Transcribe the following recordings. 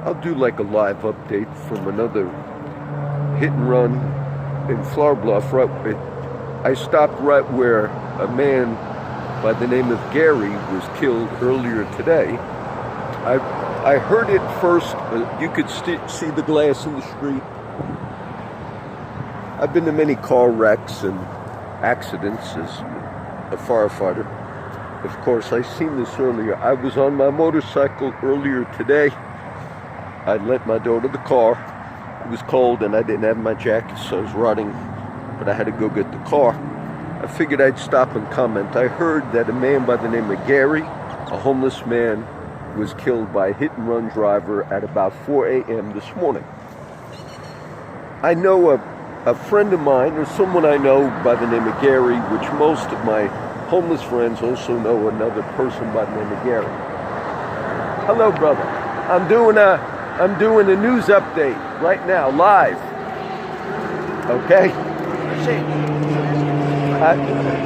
I'll do like a live update from another hit and run in Flower Bluff. I stopped right where a man by the name of Gary was killed earlier today. I heard it first. You could see the glass in the street. I've been to many car wrecks and accidents as a firefighter. Of course, I seen this earlier. I was on my motorcycle earlier today. I let my daughter the car. It was cold and I didn't have my jacket, so I was riding, but I had to go get the car. I figured I'd stop and comment. I heard that a man by the name of Gary, a homeless man, was killed by a hit-and-run driver at about 4 a.m. this morning. I know a friend of mine, or someone I know by the name of Gary, which most of my homeless friends also know another person by the name of Gary. Hello, brother. I'm doing a news update right now, live. Okay?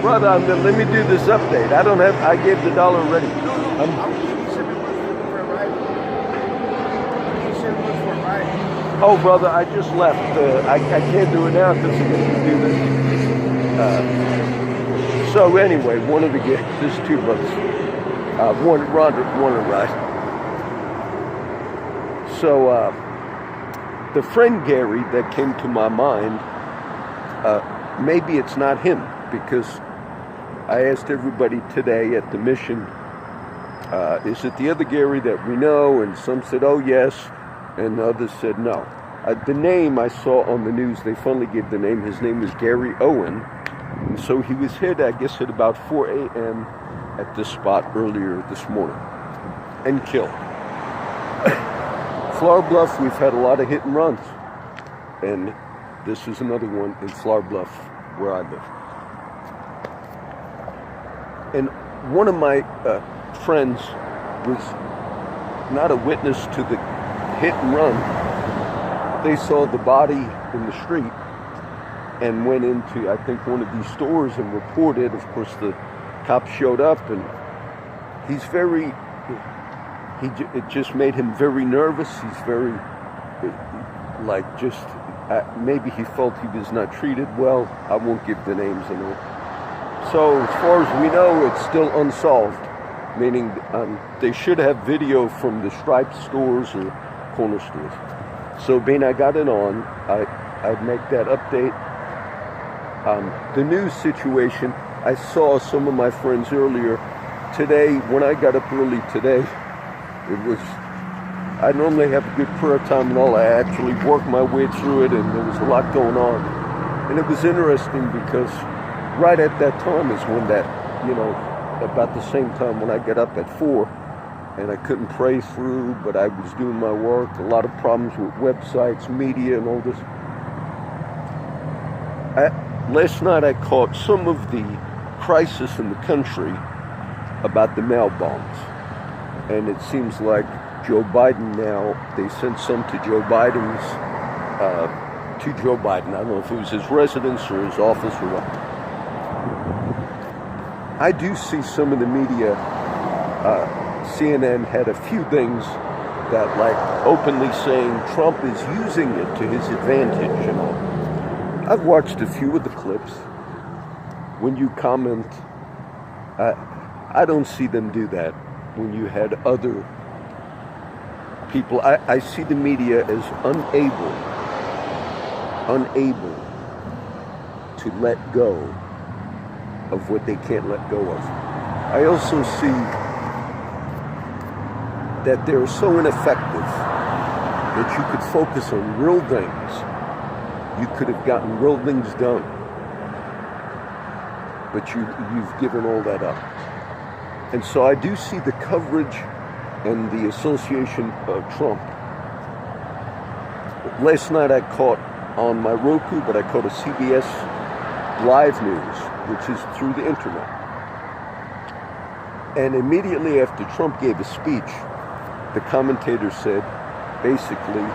Brother, let me do this update. I gave the dollar already. Oh, brother, I just left. I can't do it now because I'm going to do this. So anyway, one of the guys, there's two brothers. One to ride. So the friend Gary that came to my mind, maybe it's not him, because I asked everybody today at the mission, is it the other Gary that we know? And some said, oh yes, and others said no. The name I saw on the news, they finally gave the name. His name is Gary Owen. And so he was hit, I guess, at about 4 a.m. at this spot earlier this morning and killed. Flower Bluff, we've had a lot of hit and runs. And this is another one in Flower Bluff where I live. And one of my friends was not a witness to the hit and run. They saw the body in the street and went into, I think, one of these stores and reported. Of course, the cops showed up, and it just made him very nervous. He's very, maybe he felt he was not treated well. I won't give the names, you know. So as far as we know, it's still unsolved, meaning they should have video from the striped stores or corner stores. So being I got it on, I'd make that update. The news situation, I saw some of my friends earlier today. When I got up early today, I normally have a good prayer time and all. I actually worked my way through it, and there was a lot going on. And it was interesting because right at that time is when about the same time when I got up at 4, and I couldn't pray through, but I was doing my work. A lot of problems with websites, media, and all this. Last night I caught some of the crisis in the country about the mail bombs. And it seems like Joe Biden now, they sent some to Joe Biden. I don't know if it was his residence or his office or what. I do see some of the media, CNN had a few things that openly saying Trump is using it to his advantage, you know. I've watched a few of the clips. When you comment, I don't see them do that. When you had other people, I see the media as unable to let go of what they can't let go of. I also see that they're so ineffective that you could focus on real things. You could have gotten real things done, but you've given all that up. And so I do see the coverage and the association of Trump. Last night I caught on my Roku, but I caught a CBS Live News, which is through the internet. And immediately after Trump gave a speech, the commentator said, basically,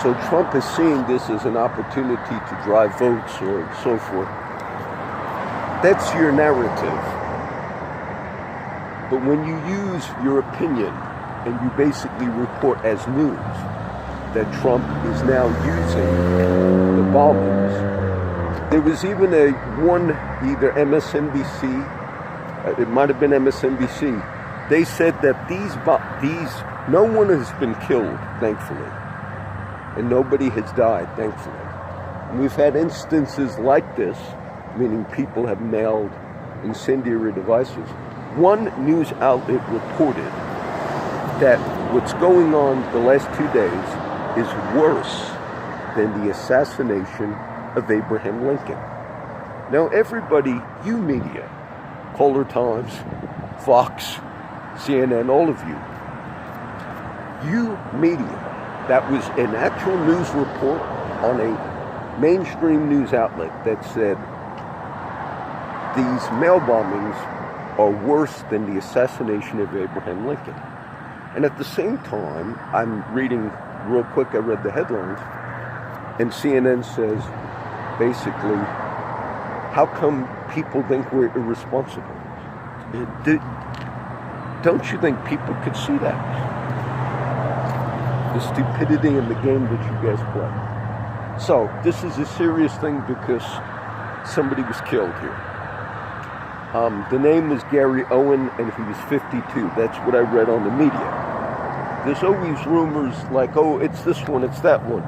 so Trump is seeing this as an opportunity to drive votes or so forth. That's your narrative. But when you use your opinion and you basically report as news that Trump is now using the bombings. There was even either MSNBC, it might have been MSNBC, they said that no one has been killed, thankfully, and nobody has died, thankfully. And we've had instances like this, meaning people have mailed incendiary devices. One news outlet reported that what's going on the last 2 days is worse than the assassination of Abraham Lincoln. Now everybody, you media, Polar Times, Fox, CNN, all of you media, that was an actual news report on a mainstream news outlet that said these mail bombings are worse than the assassination of Abraham Lincoln. And at the same time, I'm reading real quick, I read the headlines, and CNN says, basically, how come people think we're irresponsible? Don't you think people could see that? The stupidity in the game that you guys play. So, this is a serious thing because somebody was killed here. The name was Gary Owen, and he was 52. That's what I read on the media. There's always rumors like, oh, it's this one, it's that one.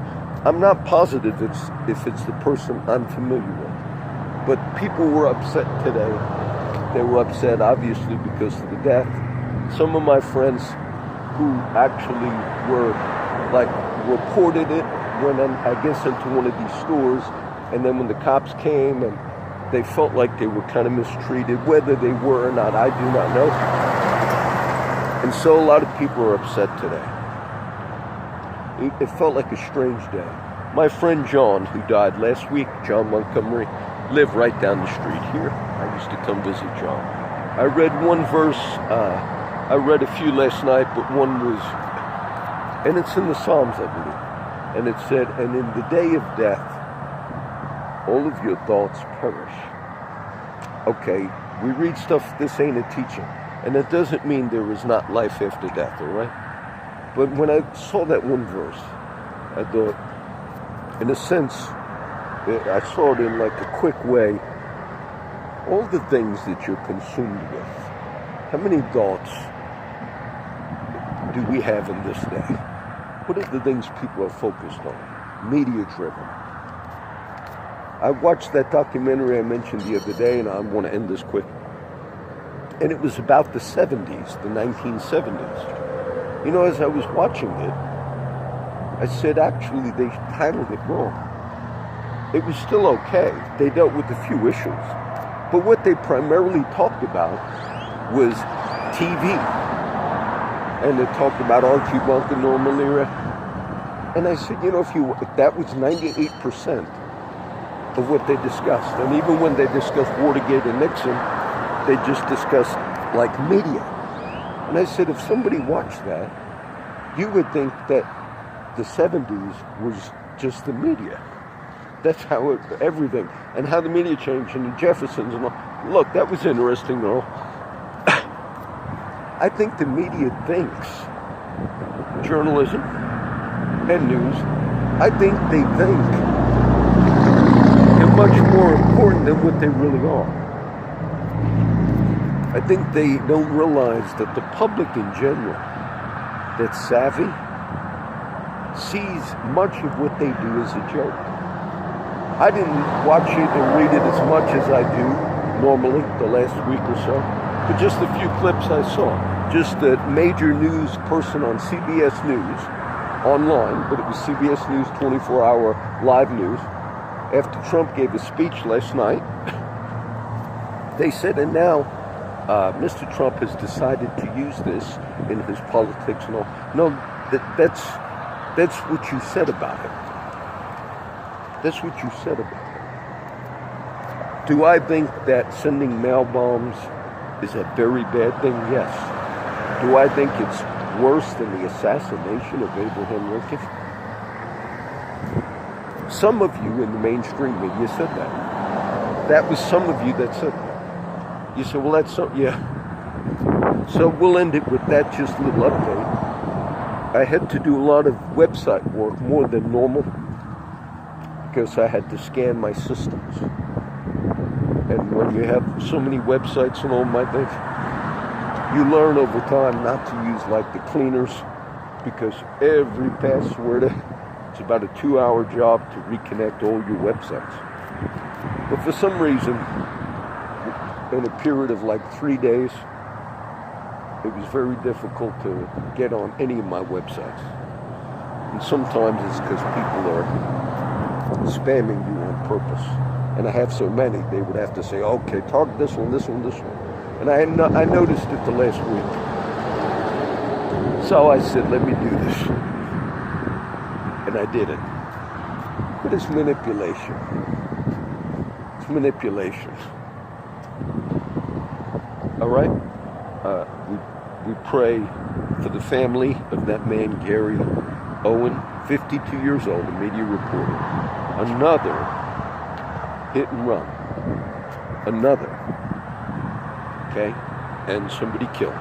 I'm not positive if it's the person I'm familiar with. But people were upset today. They were upset, obviously, because of the death. Some of my friends who actually were, reported it, went, I guess, into one of these stores, and then when the cops came and they felt like they were kind of mistreated, whether they were or not, I do not know. And so a lot of people are upset today. It felt like a strange day. My friend John, who died last week, John Montgomery, lived right down the street here. I used to come visit John. I read one verse, I read a few last night, but one was, and it's in the Psalms, I believe. And it said, and in the day of death, all of your thoughts perish. Okay, we read stuff, this ain't a teaching. And it doesn't mean there is not life after death, all right? But when I saw that one verse, I thought, in a sense, I saw it in like a quick way. All the things that you're consumed with, how many thoughts do we have in this day? What are the things people are focused on? Media-driven. I watched that documentary I mentioned the other day, and I want to end this quick. And it was about the 70s, the 1970s. You know, as I was watching it, I said, actually, they titled it wrong. It was still okay. They dealt with a few issues. But what they primarily talked about was TV. And they talked about Archie Bunker, Norma Lear. And I said, you know, if that was 98% of what they discussed. And even when they discussed Watergate and Nixon, they just discussed, like, media. And I said, if somebody watched that, you would think that the 70s was just the media. That's how everything, and how the media changed, and the Jeffersons and all. Look, that was interesting, though. I think the media thinks journalism and news, I think they think they're much more important than what they really are. I think they don't realize that the public in general that's savvy sees much of what they do as a joke. I didn't watch it and read it as much as I do normally the last week or so, but just a few clips I saw. Just a major news person on CBS News online, but it was CBS News 24-hour live news. After Trump gave a speech last night, they said, and now Mr. Trump has decided to use this in his politics and all. No, that's what you said about it. That's what you said about it. Do I think that sending mail bombs is a very bad thing? Yes. Do I think it's worse than the assassination of Abraham Lincoln? Some of you in the mainstream media said that. That was some of you that said that. You said, well, that's so, yeah. So we'll end it with that just little update. I had to do a lot of website work, more than normal, because I had to scan my systems. And when you have so many websites and all my things, you learn over time not to use like the cleaners, because every password, it's about a 2-hour job to reconnect all your websites. But for some reason, in a period of like 3 days, it was very difficult to get on any of my websites. And sometimes it's because people are spamming you on purpose. And I have so many, they would have to say, okay, target this one, this one, this one. And I noticed it the last week. So I said, let me do this. And I did it. But it's manipulation. It's manipulation. All right? We pray for the family of that man, Gary Owen, 52 years old, a media reporter. Another hit and run. Another. Okay? And somebody killed.